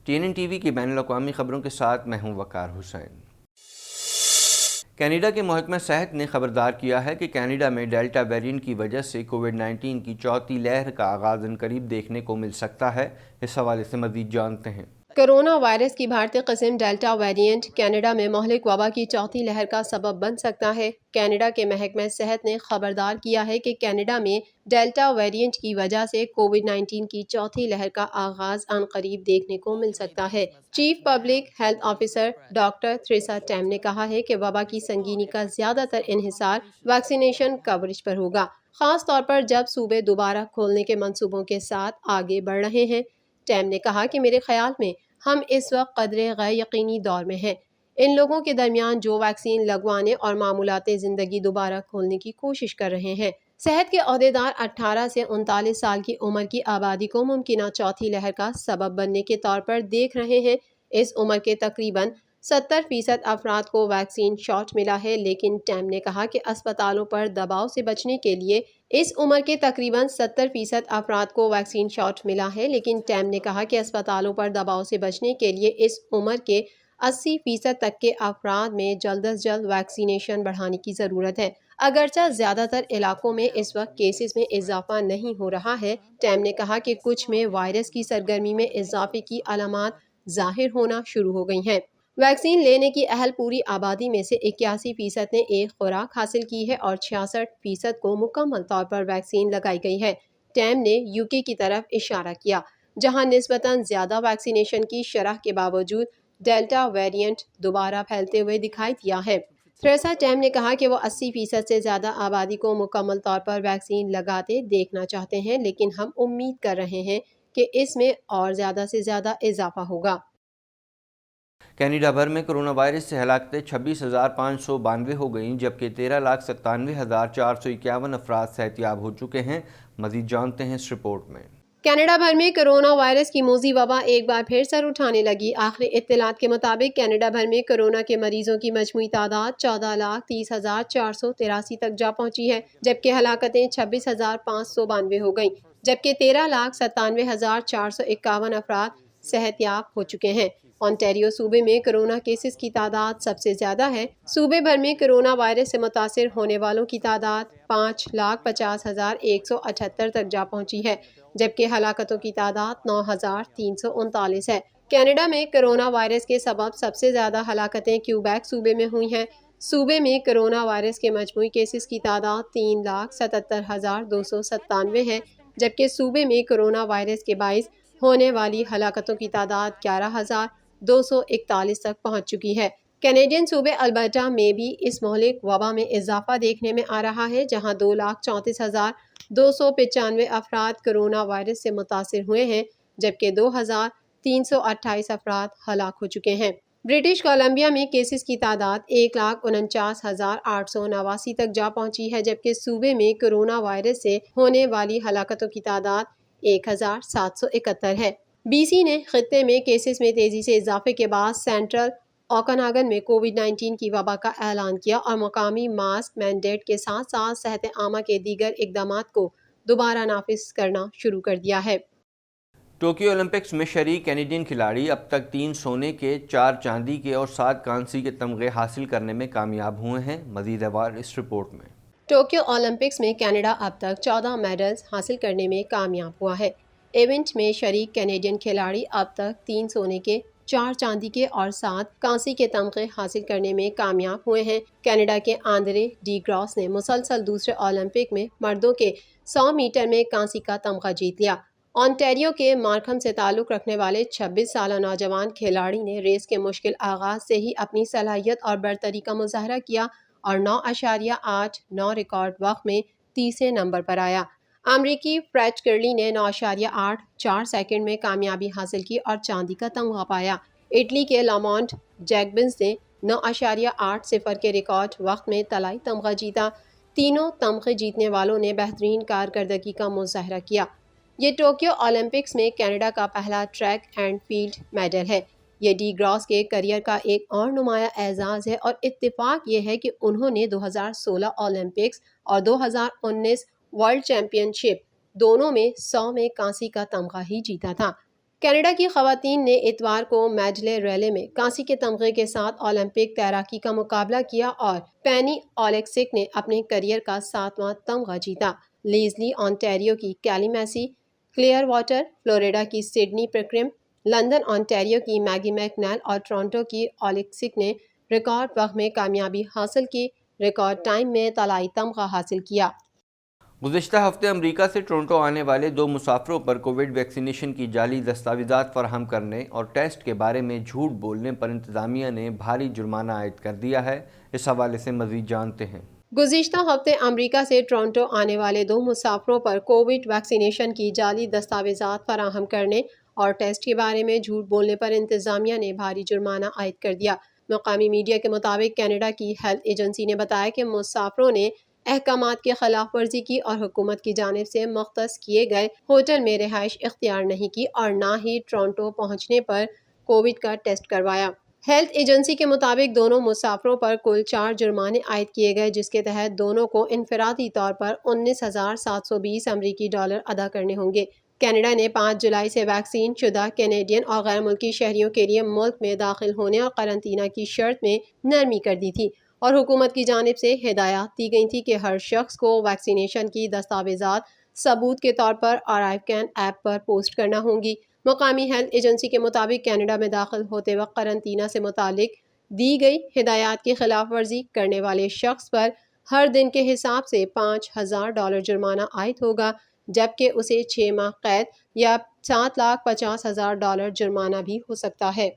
TNN-TV کی بین الاقوامی خبروں کے ساتھ میں ہوں وقار حسین۔ کینیڈا کے محکمہ صحت نے خبردار کیا ہے کہ کینیڈا میں ڈیلٹا ویرینٹ کی وجہ سے کووڈ-19 کی چوتھی لہر کا آغاز عنقریب دیکھنے کو مل سکتا ہے۔ اس حوالے سے مزید جانتے ہیں۔ کرونا وائرس کی بھارتی قسم ڈیلٹا ویرینٹ کینیڈا میں مہلک وبا کی چوتھی لہر کا سبب بن سکتا ہے۔ کینیڈا کے محکمہ صحت نے خبردار کیا ہے کہ کینیڈا میں ڈیلٹا ویرینٹ کی وجہ سے کووڈ-19 کی چوتھی لہر کا آغاز عنقریب دیکھنے کو مل سکتا ہے۔ Chief public health officer doctor Theresa team نے کہا ہے کہ وبا کی سنگینی کا زیادہ تر انحصار ویکسینیشن کوریج پر ہوگا، خاص طور پر جب صوبے دوبارہ کھولنے کے منصوبوں کے ساتھ آگے بڑھ رہے ہیں۔ ٹیم نے کہا کہ میرے خیال میں ہم اس وقت قدرے غیر یقینی دور میں ہیں۔ ان لوگوں کے درمیان جو ویکسین لگوانے اور معمولات زندگی دوبارہ کھولنے کی کوشش کر رہے ہیں۔ صحت کے عہدیدار 18 سے 39 سال کی عمر کی آبادی کو ممکنہ چوتھی لہر کا سبب بننے کے طور پر دیکھ رہے ہیں۔ اس عمر کے تقریباً 70% افراد کو ویکسین شاٹ ملا ہے، لیکن ٹیم نے کہا کہ اسپتالوں پر دباؤ سے بچنے کے لیے اس عمر کے تقریباً 70% افراد کو ویکسین شاٹ ملا ہے، لیکن ٹیم نے کہا کہ اسپتالوں پر دباؤ سے بچنے کے لیے اس عمر کے 80% تک کے افراد میں جلد از جلد ویکسینیشن بڑھانے کی ضرورت ہے۔ اگرچہ زیادہ تر علاقوں میں اس وقت کیسز میں اضافہ نہیں ہو رہا ہے، ٹیم نے کہا کہ کچھ میں وائرس کی سرگرمی میں اضافے کی علامات ظاہر ہونا شروع ہو گئی ہیں۔ ویکسین لینے کی اہل پوری آبادی میں سے 81% نے ایک خوراک حاصل کی ہے اور 66% کو مکمل طور پر ویکسین لگائی گئی ہے۔ ٹیم نے UK کی طرف اشارہ کیا، جہاں نسبتاً زیادہ ویکسینیشن کی شرح کے باوجود ڈیلٹا ویرینٹ دوبارہ پھیلتے ہوئے دکھائی دیا ہے۔ تھریسا ٹیم نے کہا کہ وہ 80% سے زیادہ آبادی کو مکمل طور پر ویکسین لگاتے دیکھنا چاہتے ہیں، لیکن ہم امید کر رہے ہیں کہ اس میں اور زیادہ سے زیادہ اضافہ ہوگا۔ کینیڈا بھر میں کرونا وائرس سے ہلاکتیں 26,592 ہو گئیں، جبکہ 13,97,451 افراد صحت یاب ہو چکے ہیں۔ مزید جانتے ہیں اس رپورٹ میں۔ کینیڈا بھر میں کرونا وائرس کی موذی وبا ایک بار پھر سر اٹھانے لگی۔ آخری اطلاعات کے مطابق کینیڈا بھر میں کرونا کے مریضوں کی مجموعی تعداد 14,30,483 تک جا پہنچی ہے، جبکہ ہلاکتیں 26,592 ہو گئیں، جبکہ 13,97,451 افراد صحت یاب ہو چکے ہیں۔ اونٹاریو صوبے میں کرونا کیسز کی تعداد سب سے زیادہ ہے۔ صوبے بھر میں کرونا وائرس سے متاثر ہونے والوں کی تعداد 5,50,178 تک جا پہنچی ہے، جبکہ ہلاکتوں کی تعداد 9,339 ہے۔ کینیڈا میں کرونا وائرس کے سبب سب سے زیادہ ہلاکتیں کیوبیک صوبے میں ہوئی ہیں۔ صوبے میں کرونا وائرس کے مجموعی کیسز کی تعداد 3,77,297 ہے، جبکہ صوبے میں کرونا وائرس کے باعث ہونے والی ہلاکتوں کی تعداد 11,241 تک پہنچ چکی ہے۔ کینیڈین صوبے البرٹا میں بھی اس مہلک وبا میں اضافہ دیکھنے میں آ رہا ہے، جہاں 2,34,295 افراد کرونا وائرس سے متاثر ہوئے ہیں، جبکہ 2,328 افراد ہلاک ہو چکے ہیں۔ برٹش کولمبیا میں کیسز کی تعداد 1,49,889 تک جا پہنچی ہے، جبکہ صوبے میں کرونا وائرس سے ہونے والی ہلاکتوں کی تعداد 1,771 ہے۔ BC نے خطے میں کیسز میں تیزی سے اضافے کے بعد سینٹرل اوکناگن میں کووڈ-19 کی وبا کا اعلان کیا اور مقامی ماسک مینڈیٹ کے ساتھ ساتھ صحت عامہ کے دیگر اقدامات کو دوبارہ نافذ کرنا شروع کر دیا ہے۔ ٹوکیو اولمپکس میں شریک کینیڈین کھلاڑی اب تک 3 سونے کے، 4 چاندی کے اور 7 کانسی کے تمغے حاصل کرنے میں کامیاب ہوئے ہیں۔ مزید احوال اس رپورٹ میں۔ ٹوکیو اولمپکس میں کینیڈا اب تک 14 میڈلز حاصل کرنے میں کامیاب ہوا ہے۔ ایونٹ میں شریک کینیڈین کھلاڑی اب تک 3 سونے کے، 4 چاندی کے اور 7 کانسی کے تمغے حاصل کرنے میں کامیاب ہوئے ہیں۔ کینیڈا کے آندرے ڈی گراس نے مسلسل دوسرے اولمپک میں مردوں کے 100 میٹر میں کانسی کا تمغہ جیت لیا۔ اونٹاریو کے مارکھم سے تعلق رکھنے والے 26 سالہ نوجوان کھلاڑی نے ریس کے مشکل آغاز سے ہی اپنی صلاحیت اور برتری کا مظاہرہ کیا اور 9.89 ریکارڈ وقت میں تیسرے نمبر پر آیا۔ امریکی فریٹ کرلی نے 9.84 سیکنڈ میں کامیابی حاصل کی اور چاندی کا تمغہ پایا۔ اٹلی کے لامونٹ جیکبنز نے 9.80 کے ریکارڈ وقت میں طلائی تمغہ جیتا۔ تینوں تمغے جیتنے والوں نے بہترین کارکردگی کا مظاہرہ کیا۔ یہ ٹوکیو اولمپکس میں کینیڈا کا پہلا ٹریک اینڈ فیلڈ میڈل ہے۔ یہ ڈی گراس کے کیریئر کا ایک اور نمایاں اعزاز ہے اور اتفاق یہ ہے کہ انہوں نے 2016 اولمپکس اور 2019 ورلڈ چیمپئن شپ دونوں میں 100 میں کانسی کا تمغہ ہی جیتا تھا۔ کینیڈا کی خواتین نے اتوار کو میڈلے ریلے میں کانسی کے تمغے کے ساتھ اولمپک تیراکی کا مقابلہ کیا اور پینی اولیکسک نے اپنے کیریئر کا 7واں تمغہ جیتا۔ لیزلی آنٹیریو کی کیلی میسی، کلیئر واٹر فلوریڈا کی سڈنی پرکرم، لندن آنٹیریو کی میگی میکنیل اور ٹورنٹو کی اولیکسک نے ریکارڈ وقت میں کامیابی حاصل کی، ریکارڈ ٹائم میں طلائی تمغہ حاصل کیا۔ گزشتہ ہفتے امریکہ سے ٹورنٹو آنے والے 2 مسافروں پر کووڈ ویکسینیشن کی جعلی دستاویزات فراہم کرنے اور ٹیسٹ کے بارے میں جھوٹ بولنے پر انتظامیہ نے بھاری جرمانہ عائد کر دیا ہے۔ اس حوالے سے مزید جانتے ہیں۔ گزشتہ ہفتے امریکہ سے ٹورنٹو آنے والے 2 مسافروں پر کووڈ ویکسینیشن کی جعلی دستاویزات فراہم کرنے اور ٹیسٹ کے بارے میں جھوٹ بولنے پر انتظامیہ نے بھاری جرمانہ عائد کر دیا۔ مقامی میڈیا کے مطابق کینیڈا کی ہیلتھ ایجنسی نے بتایا کہ مسافروں نے احکامات کی خلاف ورزی کی اور حکومت کی جانب سے مختص کیے گئے ہوٹل میں رہائش اختیار نہیں کی اور نہ ہی ٹورنٹو پہنچنے پر کووڈ کا ٹیسٹ کروایا۔ ہیلتھ ایجنسی کے مطابق دونوں مسافروں پر کل 4 جرمانے عائد کیے گئے، جس کے تحت دونوں کو انفرادی طور پر 19,720 امریکی ڈالر ادا کرنے ہوں گے۔ کینیڈا نے 5 جولائی سے ویکسین شدہ کینیڈین اور غیر ملکی شہریوں کے لیے ملک میں داخل ہونے اور قرنطینہ کی شرط میں نرمی کر دی تھی اور حکومت کی جانب سے ہدایات دی گئی تھی کہ ہر شخص کو ویکسینیشن کی دستاویزات ثبوت کے طور پر ArriveCan ایپ پر پوسٹ کرنا ہوں گی۔ مقامی ہیلتھ ایجنسی کے مطابق کینیڈا میں داخل ہوتے وقت قرنطینہ سے متعلق دی گئی ہدایات کی خلاف ورزی کرنے والے شخص پر ہر دن کے حساب سے $5,000 جرمانہ عائد ہوگا، جبکہ اسے 6 ماہ قید یا $7,50,000 جرمانہ بھی ہو سکتا ہے۔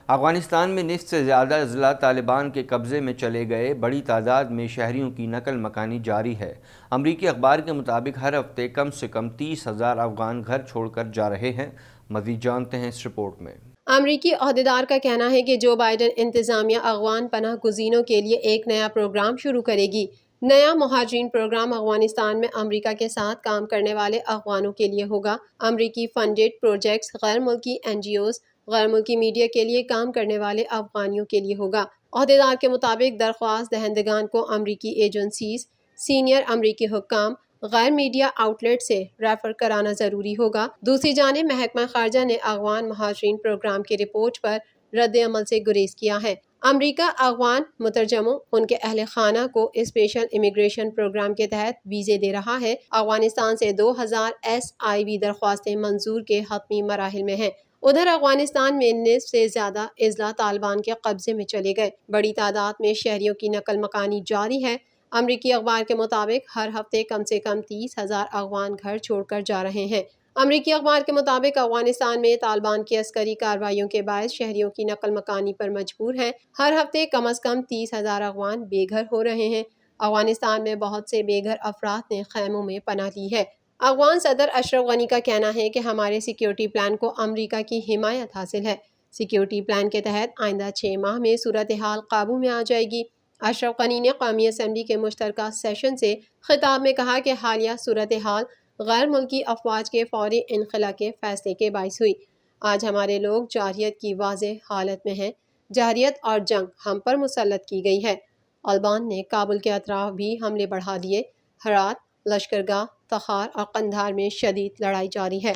افغانستان میں نصف سے زیادہ اضلاع طالبان کے قبضے میں چلے گئے، بڑی تعداد میں شہریوں کی نقل مکانی جاری ہے۔ امریکی اخبار کے مطابق ہر ہفتے کم سے کم 30,000 افغان گھر چھوڑ کر جا رہے ہیں۔ مزید جانتے ہیں اس رپورٹ میں۔ امریکی عہدیدار کا کہنا ہے کہ جو بائیڈن انتظامیہ افغان پناہ گزینوں کے لیے ایک نیا پروگرام شروع کرے گی۔ نیا مہاجرین پروگرام افغانستان میں امریکہ کے ساتھ کام کرنے والے افغانوں کے لیے ہوگا۔ امریکی فنڈڈ پروجیکٹس غیر ملکی NGOs، غیر ملکی میڈیا کے لیے کام کرنے والے افغانیوں کے لیے ہوگا۔ عہدیدار کے مطابق درخواست دہندگان کو امریکی ایجنسیز، سینئر امریکی حکام، غیر میڈیا آؤٹ لیٹ سے ریفر کرانا ضروری ہوگا۔ دوسری جانب محکمہ خارجہ نے افغان مہاجرین پروگرام کی رپورٹ پر رد عمل سے گریز کیا ہے۔ امریکہ افغان مترجموں، ان کے اہل خانہ کو اسپیشل امیگریشن پروگرام کے تحت ویزے دے رہا ہے۔ افغانستان سے 2,000 SIV درخواستیں منظور کے حتمی مراحل میں ہیں۔ ادھر افغانستان میں نصف سے زیادہ اضلاع طالبان کے قبضے میں چلے گئے، بڑی تعداد میں شہریوں کی نقل مکانی جاری ہے۔ امریکی اخبار کے مطابق ہر ہفتے کم سے کم 30,000 افغان گھر چھوڑ کر جا رہے ہیں۔ امریکی اخبار کے مطابق افغانستان میں طالبان کی عسکری کارروائیوں کے باعث شہریوں کی نقل مکانی پر مجبور ہیں۔ ہر ہفتے کم از کم 30,000 افغان بے گھر ہو رہے ہیں۔ افغانستان میں بہت سے بے گھر افراد نے خیموں میں پناہ لی ہے۔ افغان صدر اشرف غنی کا کہنا ہے کہ ہمارے سیکیورٹی پلان کو امریکہ کی حمایت حاصل ہے۔ سیکیورٹی پلان کے تحت آئندہ 6 ماہ میں صورتحال قابو میں آ جائے گی۔ اشرف غنی نے قومی اسمبلی کے مشترکہ سیشن سے خطاب میں کہا کہ حالیہ صورتحال غیر ملکی افواج کے فوری انخلا کے فیصلے کے باعث ہوئی۔ آج ہمارے لوگ جارحیت کی واضح حالت میں ہیں۔ جارحیت اور جنگ ہم پر مسلط کی گئی ہے۔ طالبان نے کابل کے اطراف بھی حملے بڑھا دیے۔ ہرات، لشکرگاہ، تخار اور قندھار میں شدید لڑائی جاری ہے۔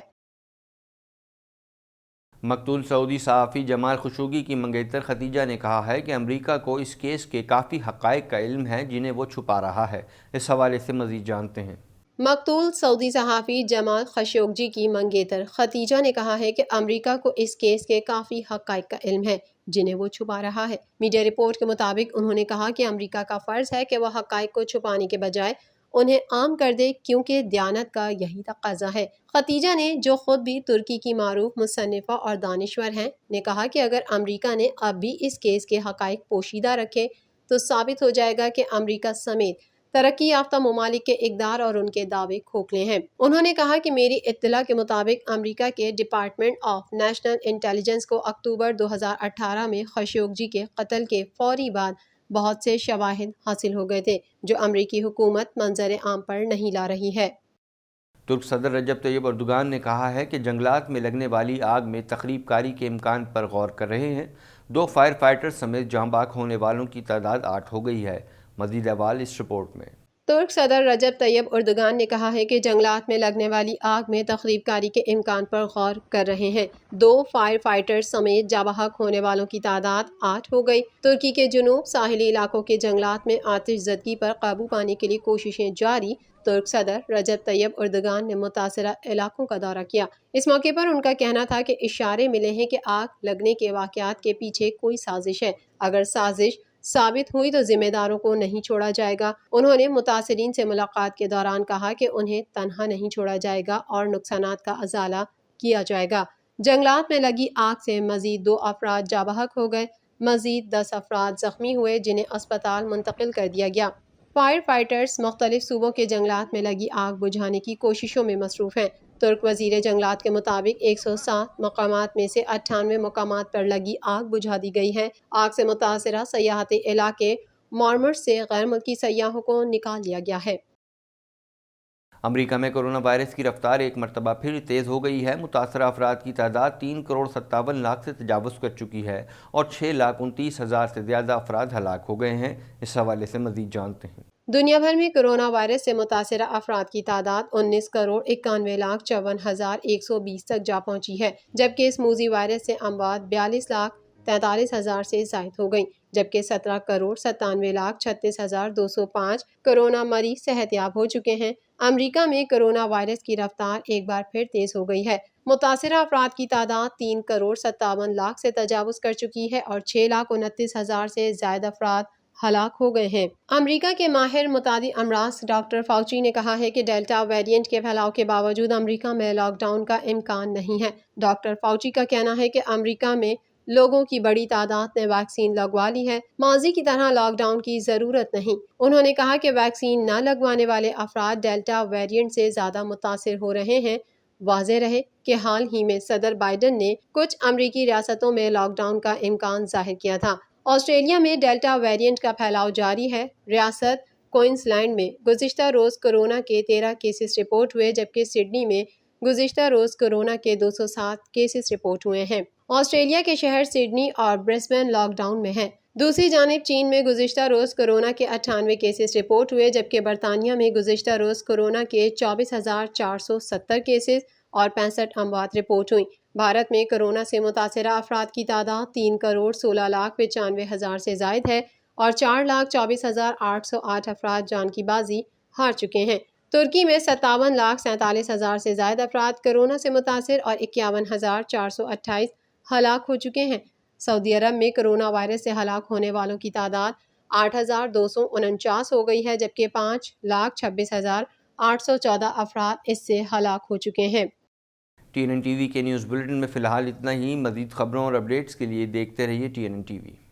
مقتول سعودی صحافی جمال خشوگی کی منگیتر ختیجہ نے کہا ہے کہ امریکہ کو اس کیس کے کافی حقائق کا علم ہے جنہیں وہ چھپا رہا ہے۔ اس حوالے سے مزید جانتے ہیں۔ مقتول سعودی صحافی جمال خشوگی کی منگیتر ختیجہ نے کہا ہے کہ امریکہ کو اس کیس کے کافی حقائق کا علم ہے جنہیں وہ چھپا رہا ہے۔ میڈیا رپورٹ کے مطابق انہوں نے کہا کہ امریکہ کا فرض ہے کہ وہ حقائق کو چھپانے کے بجائے انہیں عام کر دے، کیونکہ دیانت کا یہی تقاضا ہے۔ ختیجہ نے، جو خود بھی ترکی کی معروف مصنفہ اور دانشور ہیں، نے کہا کہ اگر امریکہ نے اب بھی اس کیس کے حقائق پوشیدہ رکھے تو ثابت ہو جائے گا کہ امریکہ سمیت ترقی یافتہ ممالک کے اقدار اور ان کے دعوے کھوکھلے ہیں۔ انہوں نے کہا کہ میری اطلاع کے مطابق امریکہ کے ڈپارٹمنٹ آف نیشنل انٹیلیجنس کو اکتوبر 2018 میں خشوگی کے قتل کے فوری بعد بہت سے شواہد حاصل ہو گئے تھے جو امریکی حکومت منظر عام پر نہیں لا رہی ہے۔ ترک صدر رجب طیب اردوغان نے کہا ہے کہ جنگلات میں لگنے والی آگ میں تخریب کاری کے امکان پر غور کر رہے ہیں۔ 2 فائر فائٹر سمیت جاں بحق ہونے والوں کی تعداد 8 ہو گئی ہے۔ مزید احوال اس رپورٹ میں۔ ترک صدر رجب طیب اردگان نے کہا ہے کہ جنگلات میں لگنے والی آگ میں تخریب کاری کے امکان پر غور کر رہے ہیں۔ 2 فائر فائٹرز سمیت جاں بحق ہونے والوں کی تعداد 8 ہو گئی۔ ترکی کے جنوب ساحلی علاقوں کے جنگلات میں آتش زدگی پر قابو پانے کے لیے کوششیں جاری۔ ترک صدر رجب طیب اردگان نے متاثرہ علاقوں کا دورہ کیا۔ اس موقع پر ان کا کہنا تھا کہ اشارے ملے ہیں کہ آگ لگنے کے واقعات کے پیچھے کوئی سازش ہے۔ اگر سازش ثابت ہوئی تو ذمہ داروں کو نہیں چھوڑا جائے گا۔ انہوں نے متاثرین سے ملاقات کے دوران کہا کہ انہیں تنہا نہیں چھوڑا جائے گا اور نقصانات کا ازالہ کیا جائے گا۔ جنگلات میں لگی آگ سے مزید 2 افراد جاں بحق ہو گئے، مزید 10 افراد زخمی ہوئے جنہیں اسپتال منتقل کر دیا گیا۔ فائر فائٹرز مختلف صوبوں کے جنگلات میں لگی آگ بجھانے کی کوششوں میں مصروف ہیں۔ ترک وزیر جنگلات کے مطابق 107 مقامات میں سے 98 مقامات پر لگی آگ بجھا دی گئی ہے۔ آگ سے متاثرہ سیاحتی علاقے مارمرس سے غیر ملکی سیاحوں کو نکال لیا گیا ہے۔ امریکہ میں کرونا وائرس کی رفتار ایک مرتبہ پھر تیز ہو گئی ہے۔ متاثرہ افراد کی تعداد 3,57,00,000 سے تجاوز کر چکی ہے اور 6,29,000 سے زیادہ افراد ہلاک ہو گئے ہیں۔ اس حوالے سے مزید جانتے ہیں۔ دنیا بھر میں کرونا وائرس سے متاثرہ افراد کی تعداد 19,91,54,120 تک جا پہنچی ہے، جبکہ اس موذی وائرس سے اموات 42,43,000 سے زائد ہو گئیں، جبکہ 17,97,36,205 کرونا مریض صحت یاب ہو چکے ہیں۔ امریکہ میں کرونا وائرس کی رفتار ایک بار پھر تیز ہو گئی ہے۔ متاثرہ افراد کی تعداد 3,57,00,000 سے تجاوز کر چکی ہے اور 6,29,000 سے زائد افراد ہلاک ہو گئے ہیں۔ امریکہ کے ماہر متعدی امراض ڈاکٹر فاؤچی نے کہا ہے کہ ڈیلٹا ویریئنٹ کے پھیلاؤ کے باوجود امریکہ میں لاک ڈاؤن کا امکان نہیں ہے۔ ڈاکٹر فاؤچی کا کہنا ہے کہ امریکہ میں لوگوں کی بڑی تعداد نے ویکسین لگوا لی ہے، ماضی کی طرح لاک ڈاؤن کی ضرورت نہیں۔ انہوں نے کہا کہ ویکسین نہ لگوانے والے افراد ڈیلٹا ویریئنٹ سے زیادہ متاثر ہو رہے ہیں۔ واضح رہے کہ حال ہی میں صدر بائیڈن نے کچھ امریکی ریاستوں میں لاک ڈاؤن کا امکان ظاہر کیا تھا۔ آسٹریلیا میں ڈیلٹا ویریئنٹ کا پھیلاؤ جاری ہے۔ ریاست کوئنسلینڈ میں گزشتہ روز کورونا کے 13 کیسز رپورٹ ہوئے، جبکہ سڈنی میں گزشتہ روز کورونا کے 207 کیسز رپورٹ ہوئے ہیں۔ آسٹریلیا کے شہر سڈنی اور برسبن لاک ڈاؤن میں ہیں۔ دوسری جانب چین میں گزشتہ روز کورونا کے 98 کیسز رپورٹ ہوئے، جبکہ برطانیہ میں گزشتہ روز کورونا کے 24,470 کیسز اور 65 اموات رپورٹ ہوئیں۔ بھارت میں کورونا سے متاثرہ افراد کی تعداد 3,16,95,000 سے زائد ہے اور 4,24,808 افراد جان کی بازی ہار چکے ہیں۔ ترکی میں 57,47,000 سے زائد افراد کورونا سے متاثر اور 51,428 ہلاک ہو چکے ہیں۔ سعودی عرب میں کرونا وائرس سے ہلاک ہونے والوں کی تعداد 8,249 ہو گئی ہے، جبکہ 5,26,814 افراد اس سے ہلاک ہو چکے ہیں۔ TNN TV کے نیوز بلیٹن میں فی الحال اتنا ہی۔ مزید خبروں اور اپڈیٹس کے لیے دیکھتے رہیے TNN TV۔